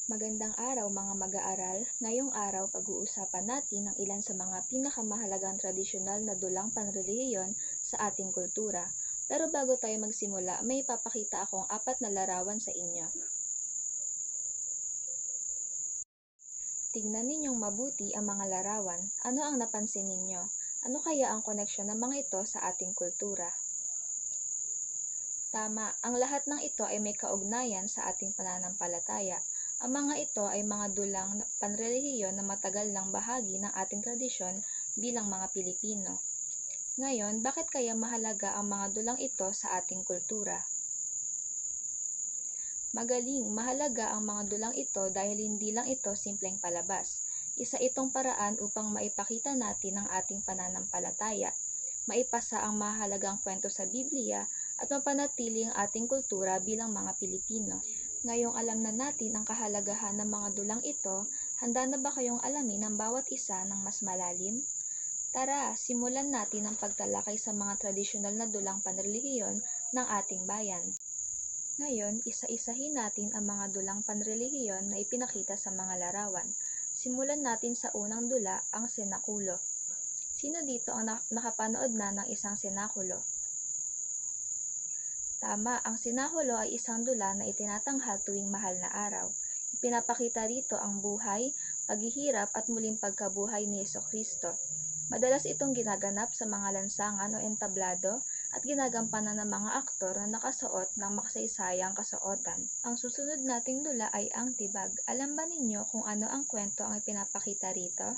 Magandang araw mga mag-aaral. Ngayong araw pag-uusapan natin ang ilan sa mga pinakamahalagang tradisyonal na dulang panrelihiyon sa ating kultura. Pero bago tayo magsimula, may ipapakita akong 4 na larawan sa inyo. Tingnan ninyong mabuti ang mga larawan. Ano ang napansin ninyo? Ano kaya ang koneksyon ng mga ito sa ating kultura? Tama, ang lahat ng ito ay may kaugnayan sa ating pananampalataya. Ang mga ito ay mga dulang panrelihiyon na matagal ng bahagi ng ating tradisyon bilang mga Pilipino. Ngayon, bakit kaya mahalaga ang mga dulang ito sa ating kultura? Magaling, mahalaga ang mga dulang ito dahil hindi lang ito simpleng palabas. Isa itong paraan upang maipakita natin ang ating pananampalataya, maipasa ang mahalagang kwento sa Biblia at mapanatili ang ating kultura bilang mga Pilipino. Ngayong alam na natin ang kahalagahan ng mga dulang ito, handa na ba kayong alamin ang bawat isa ng mas malalim? Tara, simulan natin ang pagtalakay sa mga tradisyonal na dulang panrelihiyon ng ating bayan. Ngayon, isa-isahin natin ang mga dulang panrelihiyon na ipinakita sa mga larawan. Simulan natin sa unang dula, ang senakulo. Sino dito ang nakapanood na ng isang senakulo? Tama, ang senakulo ay isang dula na itinatanghal tuwing mahal na araw. Ipinapakita rito ang buhay, paghihirap at muling pagkabuhay ni Jesucristo. Madalas itong ginaganap sa mga lansangan o entablado at ginagampanan ng mga aktor na nakasuot ng makasaysayang kasuotan. Ang susunod nating dula ay ang tibag. Alam ba ninyo kung ano ang kwento ang ipinapakita rito?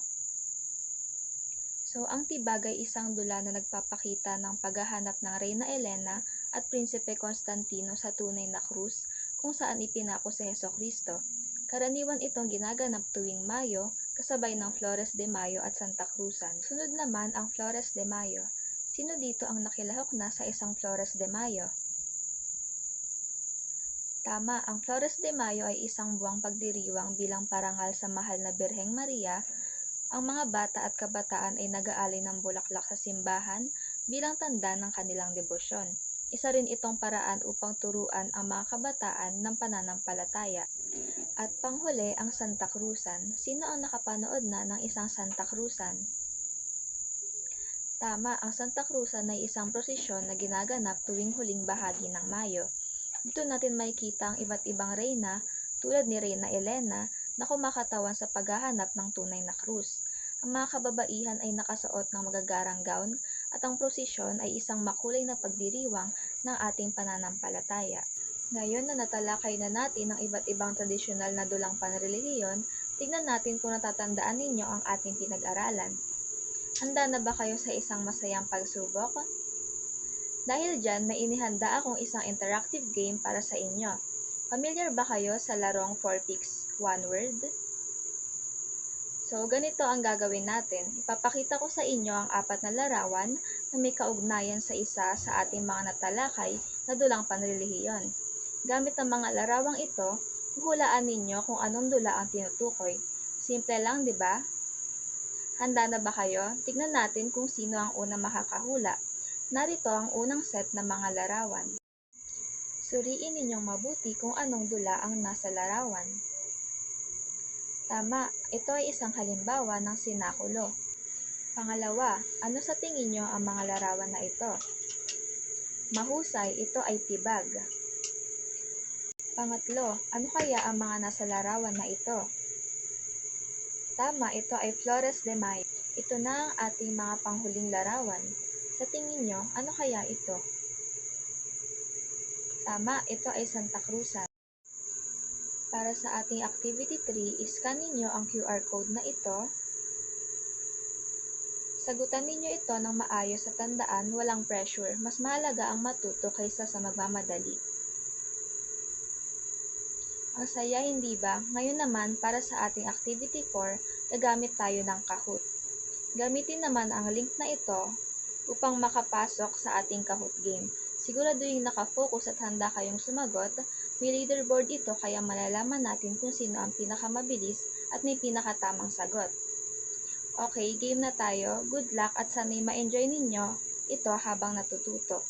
So, ang tibag ay isang dula na nagpapakita ng paghahanap ng Reyna Elena at Prinsipe Constantino sa tunay na krus kung saan ipinako si Jesucristo. Karaniwan itong ginaganap tuwing Mayo, kasabay ng Flores de Mayo at Santa Cruzan. Sunod naman ang Flores de Mayo. Sino dito ang nakilahok na sa isang Flores de Mayo? Tama, ang Flores de Mayo ay isang buwang pagdiriwang bilang parangal sa mahal na Birheng Maria. Ang mga bata at kabataan ay nag-aalay ng bulaklak sa simbahan bilang tanda ng kanilang debosyon. Isa rin itong paraan upang turuan ang mga kabataan ng pananampalataya. At panghuli, ang Santa Cruzan. Sino ang nakapanood na ng isang Santa Cruzan? Tama, ang Santa Cruzan ay isang prosesyon na ginaganap tuwing huling bahagi ng Mayo. Dito natin makikita ang iba't ibang reyna tulad ni Reyna Elena na kumakatawan sa paghahanap ng tunay na krus. Ang mga kababaihan ay nakasuot ng magagarang gown at ang prosesyon ay isang makulay na pagdiriwang ng ating pananampalataya. Ngayon na natalakay na natin ang iba't ibang tradisyonal na dulang panrelihiyon, tingnan natin kung natatandaan ninyo ang ating pinag-aralan. Handa na ba kayo sa isang masayang pagsubok? Dahil dyan, may inihanda akong isang interactive game para sa inyo. Familiar ba kayo sa larong 4 picks, 1 word? So, ganito ang gagawin natin. Ipapakita ko sa inyo ang 4 na larawan na may kaugnayan sa isa sa ating mga natalakay na dulang panrelihiyon. Gamit ang mga larawang ito, huhulaan ninyo kung anong dula ang tinutukoy. Simple lang, di ba? Handa na ba kayo? Tignan natin kung sino ang unang makakahula. Narito ang unang set ng mga larawan. Suriin ninyong mabuti kung anong dula ang nasa larawan. Tama, ito ay isang halimbawa ng senakulo. Pangalawa, ano sa tingin nyo ang mga larawan na ito? Mahusay, ito ay tibag. Pangatlo, ano kaya ang mga nasa larawan na ito? Tama, ito ay Flores de Mayo. Ito na ang ating mga panghuling larawan. Sa tingin nyo, ano kaya ito? Tama, ito ay Santa Cruzan. Para sa ating activity 3, iscan ninyo ang QR code na ito. Sagutan ninyo ito ng maayos at tandaan, walang pressure. Mas mahalaga ang matuto kaysa sa magmamadali. Ang saya, hindi ba? Ngayon naman, para sa ating activity 4, gagamit tayo ng Kahoot. Gamitin naman ang link na ito upang makapasok sa ating Kahoot game. Siguraduhin nakafocus at handa kayong sumagot. May leaderboard ito kaya malalaman natin kung sino ang pinakamabilis at may pinakatamang sagot. Okay, game na tayo. Good luck at sana'y ma-enjoy ninyo ito habang natututo.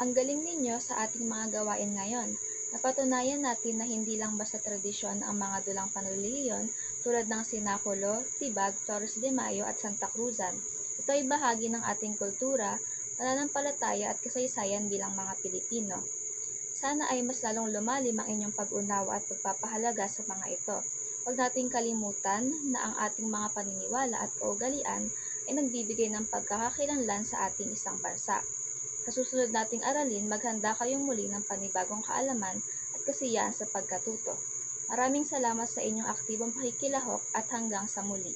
Ang galing ninyo sa ating mga gawain ngayon. Napatunayan natin na hindi lang basta tradisyon ang mga dulang panrelihiyon tulad ng Sinakulo, Tibag, Flores de Mayo at Santa Cruzan. Ito ay bahagi ng ating kultura, pananampalataya at kasaysayan bilang mga Pilipino. Sana ay mas lalong lumalim ang inyong pag-unawa at pagpapahalaga sa mga ito. Huwag nating kalimutan na ang ating mga paniniwala at kaugalian ay nagbibigay ng pagkakakilanlan sa ating isang bansa. Sa susunod nating aralin, maghanda kayong muli ng panibagong kaalaman at kasiyahan sa pagkatuto. Maraming salamat sa inyong aktibong pakikilahok at hanggang sa muli.